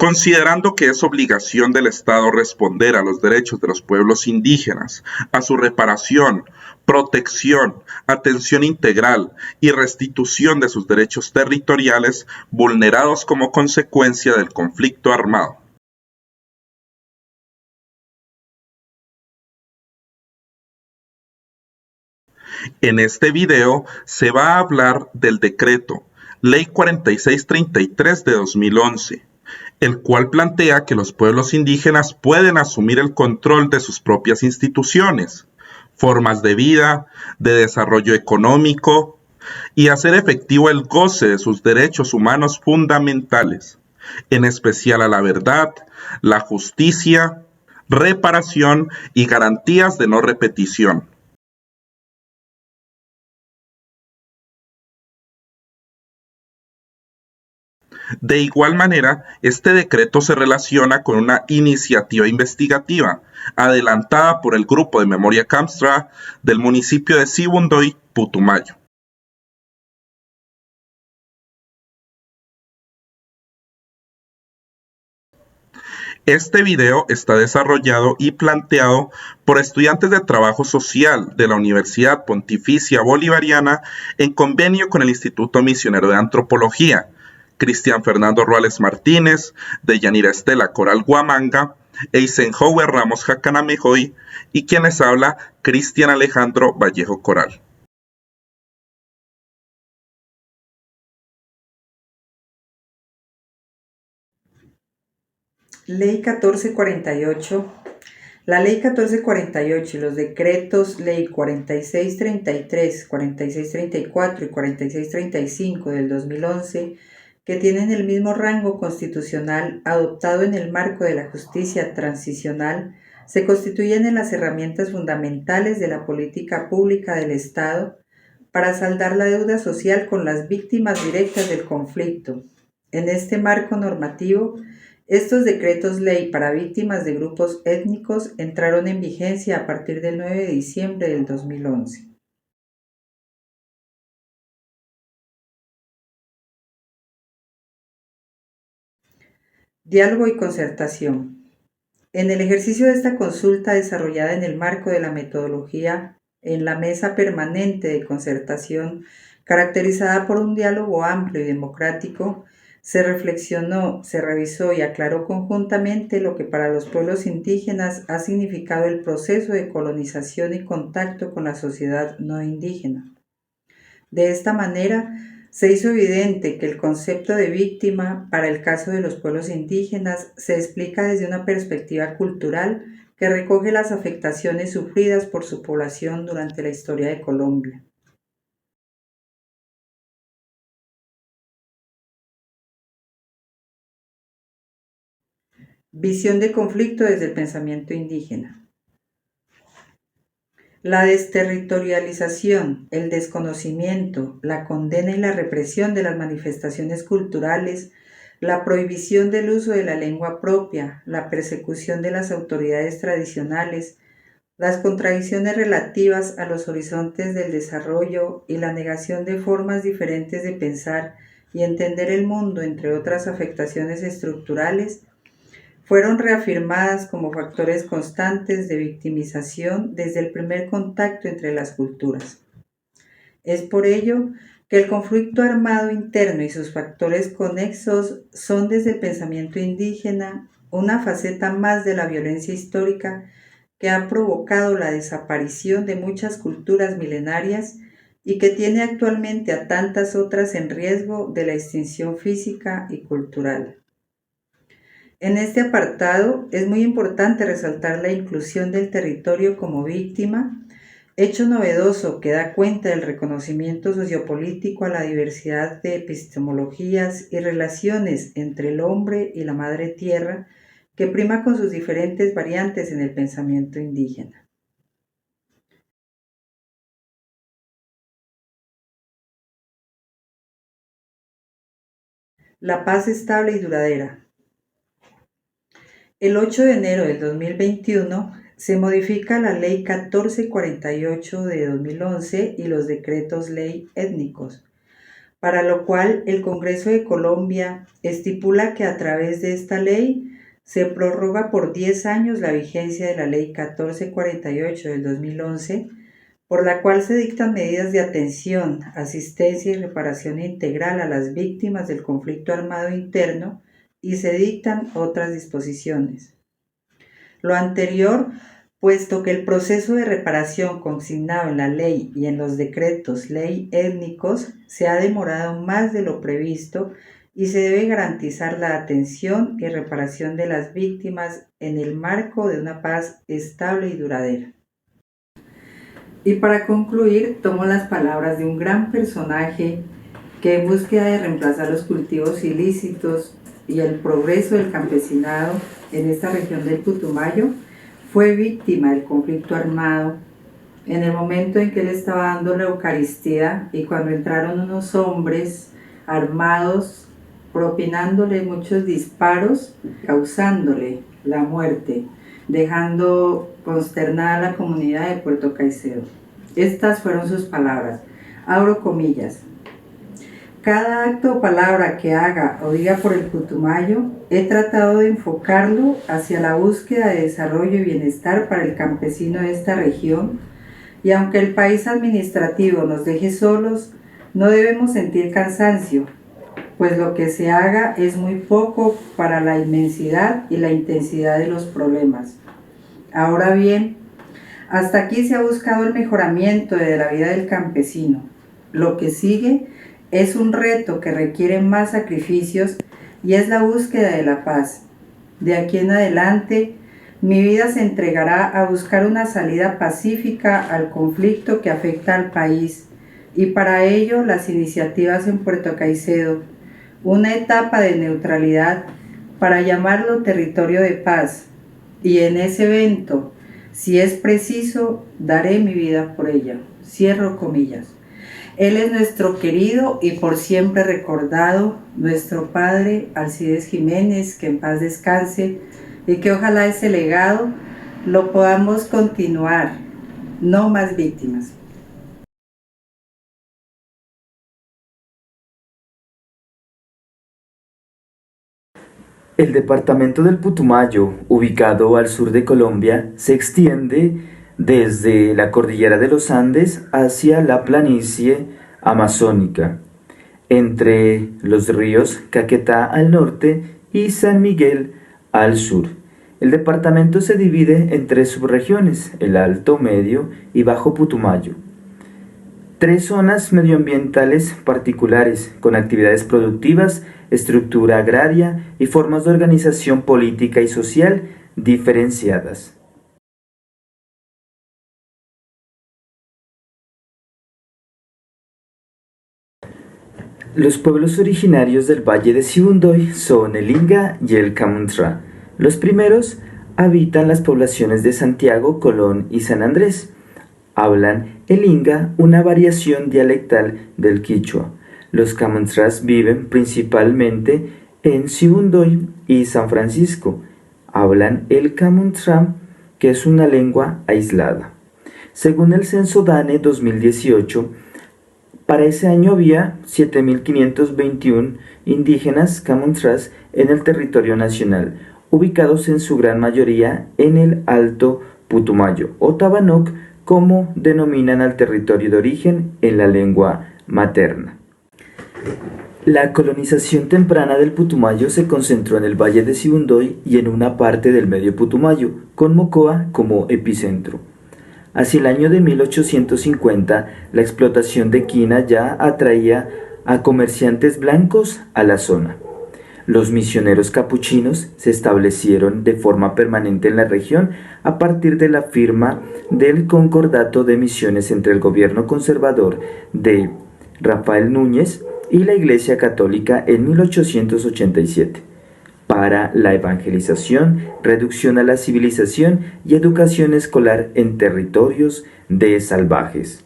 Considerando que es obligación del Estado responder a los derechos de los pueblos indígenas, a su reparación, protección, atención integral y restitución de sus derechos territoriales vulnerados como consecuencia del conflicto armado. En este video se va a hablar del decreto Ley 4633 de 2011, el cual plantea que los pueblos indígenas pueden asumir el control de sus propias instituciones, formas de vida, de desarrollo económico y hacer efectivo el goce de sus derechos humanos fundamentales, en especial a la verdad, la justicia, reparación y garantías de no repetición. De igual manera, este decreto se relaciona con una iniciativa investigativa adelantada por el Grupo de Memoria Kamstra del municipio de Sibundoy, Putumayo. Este video está desarrollado y planteado por estudiantes de trabajo social de la Universidad Pontificia Bolivariana en convenio con el Instituto Misionero de Antropología, Cristian Fernando Ruales Martínez, Deyanira Estela Coral Guamanga, Eisenhower Ramos Jacanamejoy y quienes habla Cristian Alejandro Vallejo Coral. Ley 1448. La Ley 1448 y los decretos Ley 4633, 4634 y 4635 del 2011, que tienen el mismo rango constitucional adoptado en el marco de la justicia transicional, se constituyen en las herramientas fundamentales de la política pública del Estado para saldar la deuda social con las víctimas directas del conflicto. En este marco normativo, estos decretos ley para víctimas de grupos étnicos entraron en vigencia a partir del 9 de diciembre del 2011. Diálogo y concertación. En el ejercicio de esta consulta desarrollada en el marco de la metodología en la Mesa Permanente de Concertación, caracterizada por un diálogo amplio y democrático, se reflexionó, se revisó y aclaró conjuntamente lo que para los pueblos indígenas ha significado el proceso de colonización y contacto con la sociedad no indígena. De esta manera, se hizo evidente que el concepto de víctima para el caso de los pueblos indígenas se explica desde una perspectiva cultural que recoge las afectaciones sufridas por su población durante la historia de Colombia. Visión de conflicto desde el pensamiento indígena. La desterritorialización, el desconocimiento, la condena y la represión de las manifestaciones culturales, la prohibición del uso de la lengua propia, la persecución de las autoridades tradicionales, las contradicciones relativas a los horizontes del desarrollo y la negación de formas diferentes de pensar y entender el mundo, entre otras afectaciones estructurales, fueron reafirmadas como factores constantes de victimización desde el primer contacto entre las culturas. Es por ello que el conflicto armado interno y sus factores conexos son desde el pensamiento indígena una faceta más de la violencia histórica que ha provocado la desaparición de muchas culturas milenarias y que tiene actualmente a tantas otras en riesgo de la extinción física y cultural. En este apartado es muy importante resaltar la inclusión del territorio como víctima, hecho novedoso que da cuenta del reconocimiento sociopolítico a la diversidad de epistemologías y relaciones entre el hombre y la madre tierra, que prima con sus diferentes variantes en el pensamiento indígena. La paz estable y duradera. El 8 de enero del 2021 se modifica la Ley 1448 de 2011 y los decretos ley étnicos para lo cual el Congreso de Colombia estipula que a través de esta ley se prorroga por 10 años la vigencia de la Ley 1448 del 2011, por la cual se dictan medidas de atención, asistencia y reparación integral a las víctimas del conflicto armado interno y se dictan otras disposiciones. Lo anterior, puesto que el proceso de reparación consignado en la ley y en los decretos ley étnicos se ha demorado más de lo previsto y se debe garantizar la atención y reparación de las víctimas en el marco de una paz estable y duradera. Y para concluir, tomo las palabras de un gran personaje que en búsqueda de reemplazar los cultivos ilícitos y el progreso del campesinado en esta región del Putumayo, fue víctima del conflicto armado en el momento en que él estaba dando la Eucaristía y cuando entraron unos hombres armados propinándole muchos disparos, causándole la muerte, dejando consternada a la comunidad de Puerto Caicedo. Estas fueron sus palabras, abro comillas: cada acto o palabra que haga o diga por el Putumayo, he tratado de enfocarlo hacia la búsqueda de desarrollo y bienestar para el campesino de esta región, y aunque el país administrativo nos deje solos, no debemos sentir cansancio, pues lo que se haga es muy poco para la inmensidad y la intensidad de los problemas. Ahora bien, hasta aquí se ha buscado el mejoramiento de la vida del campesino. Lo que sigue es un reto que requiere más sacrificios y es la búsqueda de la paz. De aquí en adelante, mi vida se entregará a buscar una salida pacífica al conflicto que afecta al país y para ello las iniciativas en Puerto Caicedo, una etapa de neutralidad para llamarlo territorio de paz, y en ese evento, si es preciso, daré mi vida por ella. Cierro comillas. Él es nuestro querido y por siempre recordado, nuestro padre Alcides Jiménez, que en paz descanse, y que ojalá ese legado lo podamos continuar. No más víctimas. El departamento del Putumayo, ubicado al sur de Colombia, se extiende desde la cordillera de los Andes hacia la planicie amazónica, entre los ríos Caquetá al norte y San Miguel al sur. El departamento se divide en tres subregiones, el Alto, Medio y Bajo Putumayo. Tres zonas medioambientales particulares, con actividades productivas, estructura agraria y formas de organización política y social diferenciadas. Los pueblos originarios del Valle de Sibundoy son el Inga y el Camuntra. Los primeros habitan las poblaciones de Santiago, Colón y San Andrés. Hablan el Inga, una variación dialectal del quichua. Los Camuntras viven principalmente en Sibundoy y San Francisco. Hablan el Camuntra, que es una lengua aislada. Según el Censo DANE 2018, para ese año había 7.521 indígenas camuntras en el territorio nacional, ubicados en su gran mayoría en el Alto Putumayo o Tabanoc, como denominan al territorio de origen en la lengua materna. La colonización temprana del Putumayo se concentró en el Valle de Sibundoy y en una parte del Medio Putumayo, con Mocoa como epicentro. Hacia el año de 1850, la explotación de quina ya atraía a comerciantes blancos a la zona. Los misioneros capuchinos se establecieron de forma permanente en la región a partir de la firma del Concordato de Misiones entre el gobierno conservador de Rafael Núñez y la Iglesia Católica en 1887, para la evangelización, reducción a la civilización y educación escolar en territorios de salvajes.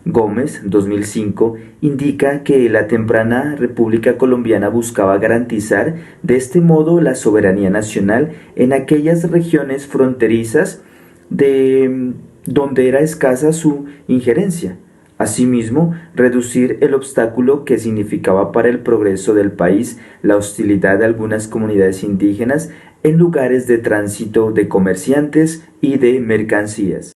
Gómez, 2005, indica que la temprana República Colombiana buscaba garantizar de este modo la soberanía nacional en aquellas regiones fronterizas donde era escasa su injerencia, Asimismo, reducir el obstáculo que significaba para el progreso del país la hostilidad de algunas comunidades indígenas en lugares de tránsito de comerciantes y de mercancías.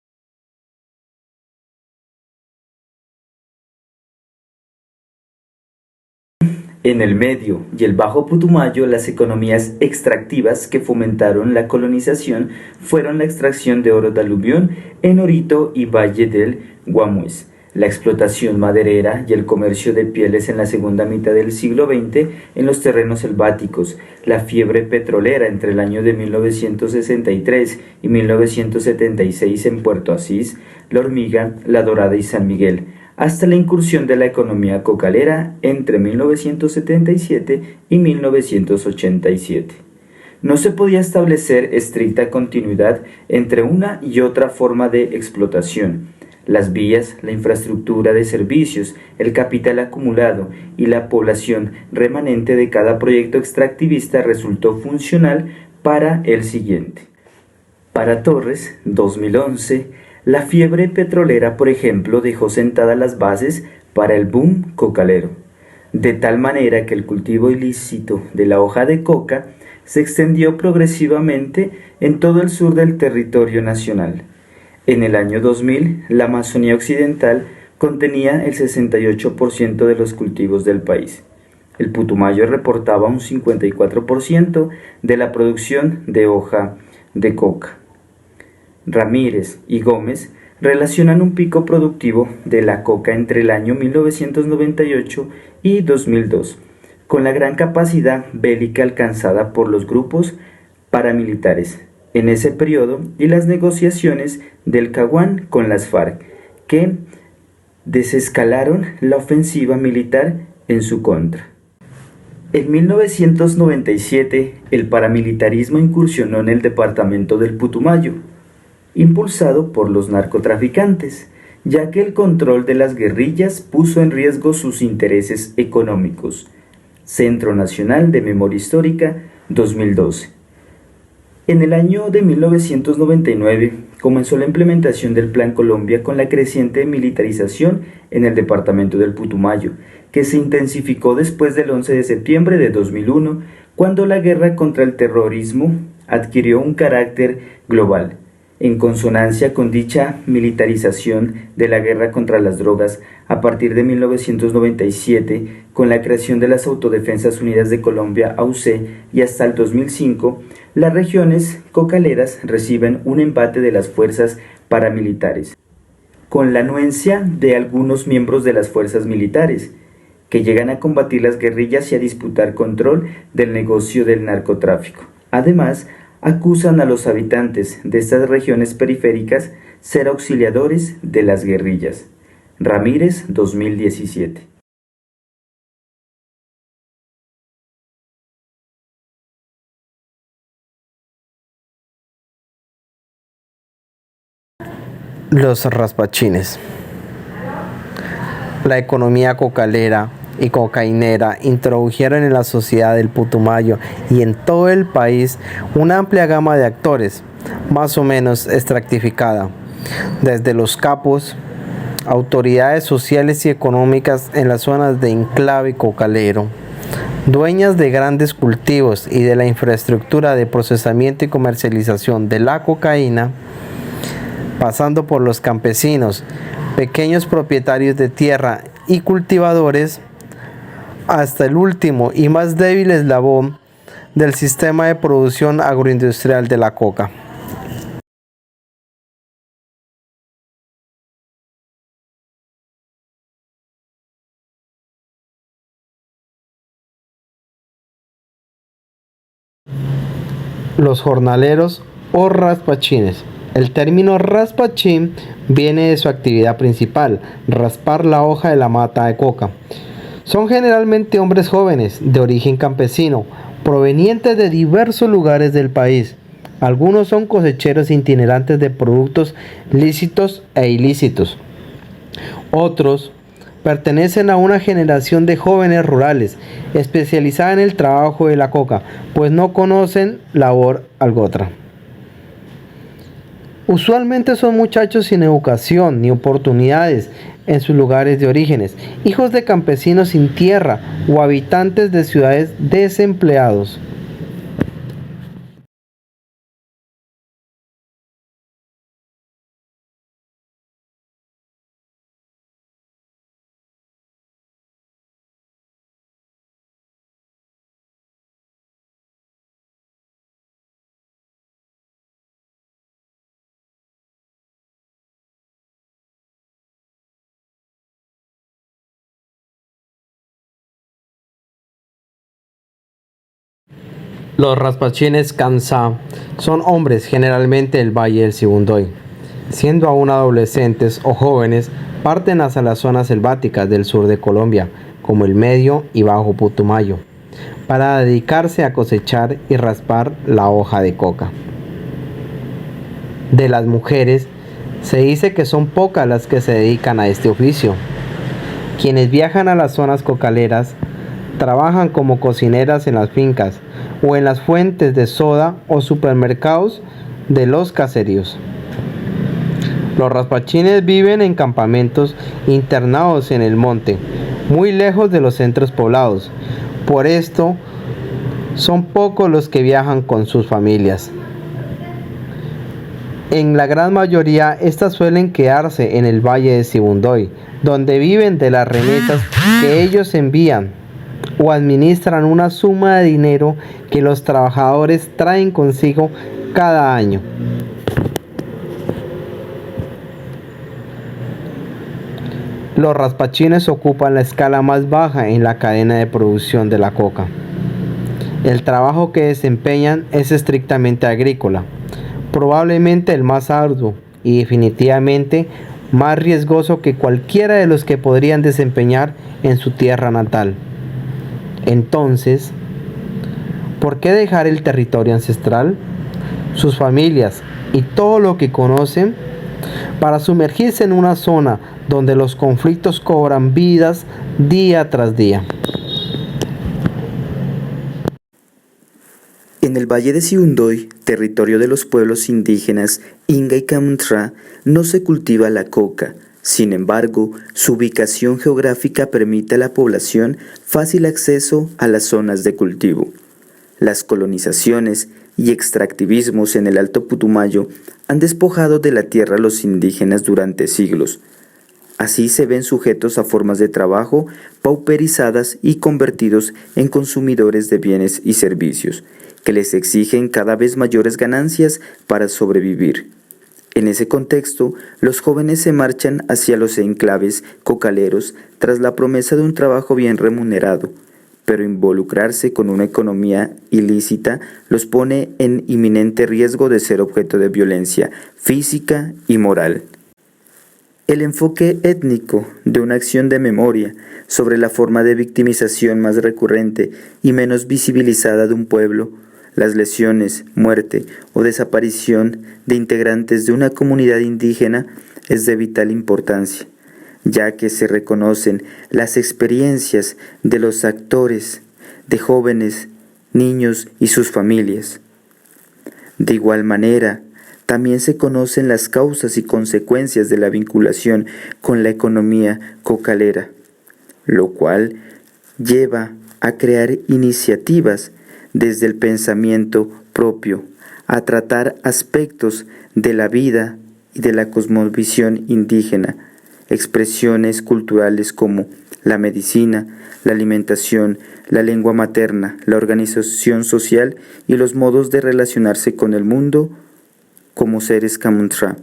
En el Medio y el Bajo Putumayo, las economías extractivas que fomentaron la colonización fueron la extracción de oro de aluvión en Orito y Valle del Guamués, la explotación maderera y el comercio de pieles en la segunda mitad del siglo XX en los terrenos selváticos, la fiebre petrolera entre el año de 1963 y 1976 en Puerto Asís, La Hormiga, La Dorada y San Miguel, hasta la incursión de la economía cocalera entre 1977 y 1987. No se podía establecer estricta continuidad entre una y otra forma de explotación. Las vías, la infraestructura de servicios, el capital acumulado y la población remanente de cada proyecto extractivista resultó funcional para el siguiente. Para Torres, 2011, la fiebre petrolera, por ejemplo, dejó sentadas las bases para el boom cocalero, de tal manera que el cultivo ilícito de la hoja de coca se extendió progresivamente en todo el sur del territorio nacional. En el año 2000, la Amazonía Occidental contenía el 68% de los cultivos del país. El Putumayo reportaba un 54% de la producción de hoja de coca. Ramírez y Gómez relacionan un pico productivo de la coca entre el año 1998 y 2002, con la gran capacidad bélica alcanzada por los grupos paramilitares en ese periodo y las negociaciones del Caguán con las FARC, que desescalaron la ofensiva militar en su contra. En 1997, el paramilitarismo incursionó en el departamento del Putumayo, impulsado por los narcotraficantes, ya que el control de las guerrillas puso en riesgo sus intereses económicos. Centro Nacional de Memoria Histórica, 2012. En el año de 1999 comenzó la implementación del Plan Colombia con la creciente militarización en el departamento del Putumayo, que se intensificó después del 11 de septiembre de 2001, cuando la guerra contra el terrorismo adquirió un carácter global. En consonancia con dicha militarización de la guerra contra las drogas, a partir de 1997, con la creación de las Autodefensas Unidas de Colombia, AUC, y hasta el 2005, las regiones cocaleras reciben un embate de las fuerzas paramilitares, con la anuencia de algunos miembros de las fuerzas militares, que llegan a combatir las guerrillas y a disputar control del negocio del narcotráfico. Además, acusan a los habitantes de estas regiones periféricas ser auxiliadores de las guerrillas. Ramírez, 2017. Los raspachines. La economía cocalera y cocainera introdujeron en la sociedad del Putumayo y en todo el país una amplia gama de actores, más o menos estratificada, desde los capos, autoridades sociales y económicas en las zonas de enclave cocalero, dueñas de grandes cultivos y de la infraestructura de procesamiento y comercialización de la cocaína, pasando por los campesinos, pequeños propietarios de tierra y cultivadores, hasta el último y más débil eslabón del sistema de producción agroindustrial de la coca. Los jornaleros o raspachines. El término raspachín viene de su actividad principal, raspar la hoja de la mata de coca. Son generalmente hombres jóvenes, de origen campesino, provenientes de diversos lugares del país. Algunos son cosecheros itinerantes de productos lícitos e ilícitos. Otros pertenecen a una generación de jóvenes rurales, especializada en el trabajo de la coca, pues no conocen labor alguna otra. Usualmente son muchachos sin educación ni oportunidades en sus lugares de orígenes, hijos de campesinos sin tierra o habitantes de ciudades desempleados. Los raspachines Kansá son hombres generalmente del Valle del Sibundoy. Siendo aún adolescentes o jóvenes, parten hacia las zonas selváticas del sur de Colombia, como el Medio y Bajo Putumayo, para dedicarse a cosechar y raspar la hoja de coca. De las mujeres, se dice que son pocas las que se dedican a este oficio. Quienes viajan a las zonas cocaleras trabajan como cocineras en las fincas o en las fuentes de soda o supermercados de los caseríos. Los raspachines viven en campamentos internados en el monte, muy lejos de los centros poblados. Por esto, son pocos los que viajan con sus familias. En la gran mayoría, estas suelen quedarse en el Valle de Sibundoy, donde viven de las remesas que ellos envían o administran una suma de dinero que los trabajadores traen consigo cada año. Los raspachines ocupan la escala más baja en la cadena de producción de la coca. El trabajo que desempeñan es estrictamente agrícola, probablemente el más arduo y definitivamente más riesgoso que cualquiera de los que podrían desempeñar en su tierra natal. Entonces, ¿por qué dejar el territorio ancestral, sus familias y todo lo que conocen para sumergirse en una zona donde los conflictos cobran vidas día tras día? En el Valle de Sibundoy, territorio de los pueblos indígenas Inga y Camuntra, no se cultiva la coca. Sin embargo, su ubicación geográfica permite a la población fácil acceso a las zonas de cultivo. Las colonizaciones y extractivismos en el Alto Putumayo han despojado de la tierra a los indígenas durante siglos. Así se ven sujetos a formas de trabajo pauperizadas y convertidos en consumidores de bienes y servicios, que les exigen cada vez mayores ganancias para sobrevivir. En ese contexto, los jóvenes se marchan hacia los enclaves cocaleros tras la promesa de un trabajo bien remunerado, pero involucrarse con una economía ilícita los pone en inminente riesgo de ser objeto de violencia física y moral. El enfoque étnico de una acción de memoria sobre la forma de victimización más recurrente y menos visibilizada de un pueblo, las lesiones, muerte o desaparición de integrantes de una comunidad indígena es de vital importancia, ya que se reconocen las experiencias de los actores, de jóvenes, niños y sus familias. De igual manera, también se conocen las causas y consecuencias de la vinculación con la economía cocalera, lo cual lleva a crear iniciativas desde el pensamiento propio, a tratar aspectos de la vida y de la cosmovisión indígena, expresiones culturales como la medicina, la alimentación, la lengua materna, la organización social y los modos de relacionarse con el mundo como seres Camuntra,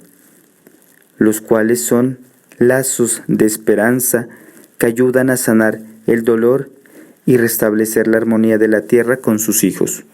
los cuales son lazos de esperanza que ayudan a sanar el dolor y restablecer la armonía de la tierra con sus hijos.